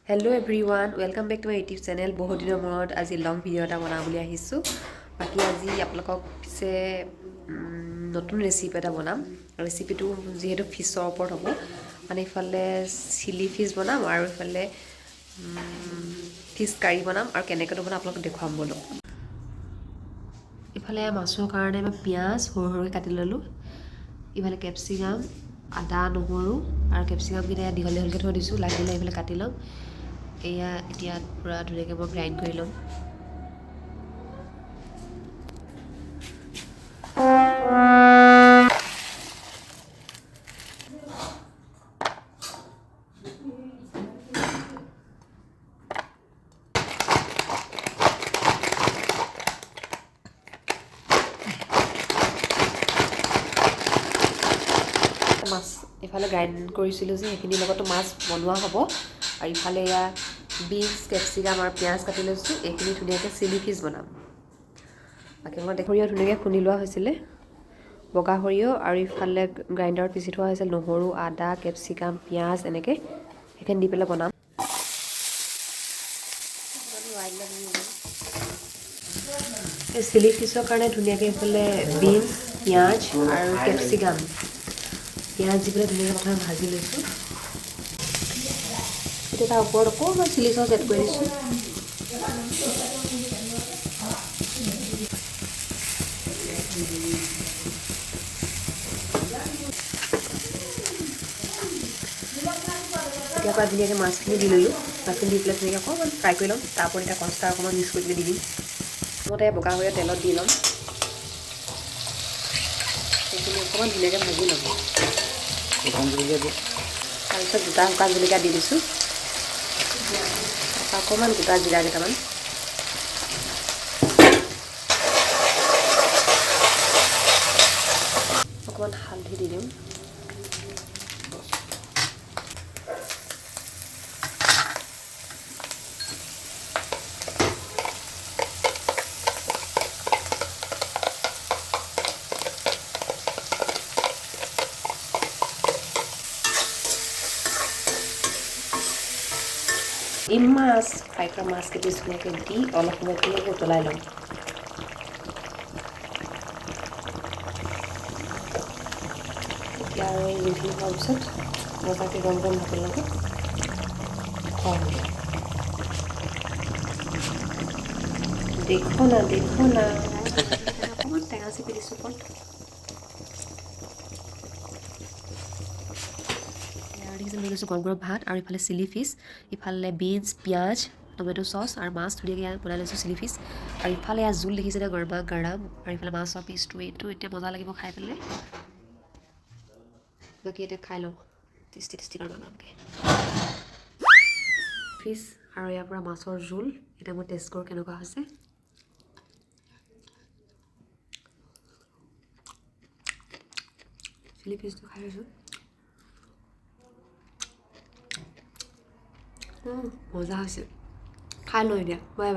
Hello everyone, welcome back to my YouTube channel. বহুত দিনৰ মূৰত আজি লং ভিডিঅ' এটা বনাম বুলি আহিছোঁ। বাকি আজি আপোনালোকক পিছে নতুন ৰেচিপি এটা বনাম। ৰেচিপিটো যেহেতু ফিছৰ ওপৰত হ'ব, মানে ইফালে চিলি ফিছ বনাম আৰু ইফালে ফিছ কাৰী বনাম আৰু কেনেকৈ বনাম আপোনালোকক দেখুৱাম বলো। ইফালে মাছৰ কাৰণে মই পিঁয়াজ সৰু সৰুকৈ কাটি ল'লোঁ। ইফালে কেপচিকাম, আদা নহৰু আৰু কেপচিকামকেইটা দীঘল দীঘলকৈ থৈ দিছোঁ। লাগিলে এইফালে কাটি ল'ম। এয়া এতিয়া পুৰা ধুনীয়াকৈ মই গ্ৰাইণ্ড কৰি ল'ম। মাছ ইফালে গ্ৰাইণ্ড কৰিছিলোঁ যে সেইখিনিৰ লগতো মাছ বনোৱা হ'ব। আৰু ইফালে এয়া বিনছ, কেপচিকাম আৰু পিঁয়াজ কাটি লৈছোঁ। এইখিনি ধুনীয়াকৈ চিলি ফিছ বনাম। বাকী মই সৰিয়হ ধুনীয়াকৈ খুন্দি লোৱা হৈছিলে, বগা সৰিয়হ, আৰু ইফালে গ্ৰাইণ্ডাৰত পিচি থোৱা হৈছিল নহৰু, আদা, কেপচিকাম, পিঁয়াজ এনেকৈ সেইখিনি দি পেলাই বনাম। এই চিলি ফিছৰ কাৰণে ধুনীয়াকৈ এইফালে বিনছ, পিঁয়াজ আৰু কেপচিকাম পিঁয়াজ দি পেলাই ধুনীয়াকৈ প্ৰথমে ভাজি লৈছোঁ। এতিয়া তাৰ ওপৰত অকণমান চিলি চচ এড কৰি দিছোঁ। এতিয়াৰ পৰা ধুনীয়াকৈ মাছখিনি দি ল'লোঁ। মাছখিনি দি পেলাই ধুনীয়াকৈ অকণমান ফ্ৰাই কৰি ল'ম। তাৰ ওপৰত এতিয়া কৰ্ণফ্লাৱাৰ অকণমান মিক্স কৰি দি দিম। প্ৰথমতে বগা সৰিয়হ তেলত দি ল'ম। সেইখিনি অকণমান ধুনীয়াকৈ ভাজি ল'ম। তাৰপিছত গোটা শুকান জলকীয়া দি দিছোঁ। অকণমান গোটা জিৰা কেইটামান, অকণমান হালধি দি দিম। এই মাছ ফ্ৰাই কৰা মাছকেইটা ধুনীয়াকৈ দি অলপ সময় ধুনীয়াকৈ উতলাই ল'ম। এতিয়া আৰু এই জোলখিনি হোৱাৰ পিছত মজাকৈ গৰম গৰম ভাতৰ লগত খোৱা হ'ব। দেখো না অকণমান টেঙা চেপি দিছোঁ ওপৰত। লৈ লৈছোঁ গৰম গৰম ভাত আৰু ইফালে চিলি ফিছ, ইফালে বিনছ, পিঁয়াজ, টমেট' চচ আৰু মাছ ধুনীয়াকৈ বনাই লৈছোঁ চিলি ফিছ। আৰু ইফালে ইয়াত জোল দেখিছিলে গৰমা গৰম, আৰু ইফালে মাছৰ পিচটো এইটো এতিয়া মজা লাগিব খাই পেলাই। বাকী এতিয়া খাই লওঁ টেষ্টি গৰমকৈ ফিছ আৰু ইয়াৰ পৰা মাছৰ জোল। এতিয়া মই টেষ্ট কৰোঁ কেনেকুৱা হৈছে। চিলি ফিছটো খাই আছোঁ। মজা হৈছে। খাই লওঁ এতিয়া। Bye bye.